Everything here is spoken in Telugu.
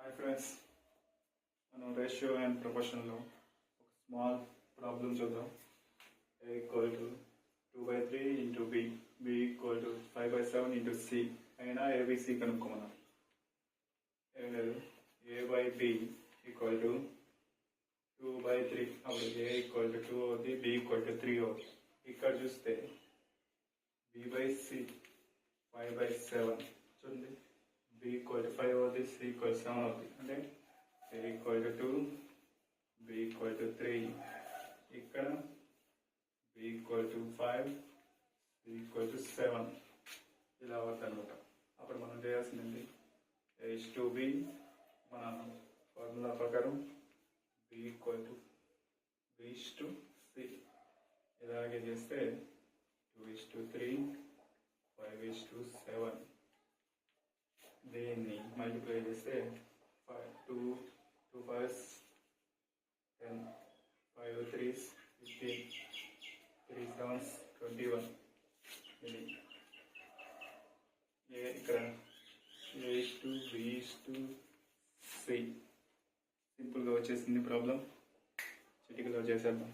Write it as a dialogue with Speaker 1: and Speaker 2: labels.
Speaker 1: హాయ్ ఫ్రెండ్స్, మనం రేషియో అండ్ ప్రపోర్షన్లో ఒక స్మాల్ ప్రాబ్లం చూద్దాం. A equal to 2/3 into B, B equal to 5/7 into C అయినా ఏబిసి కనుక్కోమన్నాం. ఏం లేదు, A/B ఈక్వల్ టు 2/3, అప్పుడు A ఈక్వల్ టు 2 అవుతుంది, B ఈక్వల్ టు 3 అవుతుంది. ఇక్కడ చూస్తే B/C 5/7 చూడండి, B ఈక్వల్ టు 5 అవుతుంది, C ఈక్వల్ 7 అవుతుంది. అంటే A equal to 2, B equal to 3, ఇక్కడ B equal to 5, C equal to 7 ఇలా అవుతుంది అనమాట. అప్పుడు మనం చేయాల్సింది A/B, మన ఫార్ములా ప్రకారం B ఈక్వల్ టు B/C ఇలాగే చేస్తే 2:3, 5:7 దీన్ని మల్టిప్లై చేస్తే 2 5s 10, 5 3s 15, 3 7s 21. ఇది ఇక్కడ A/B/C సింపుల్గా వచ్చేసింది ప్రాబ్లం. చిటికలో చేసేద్దాం.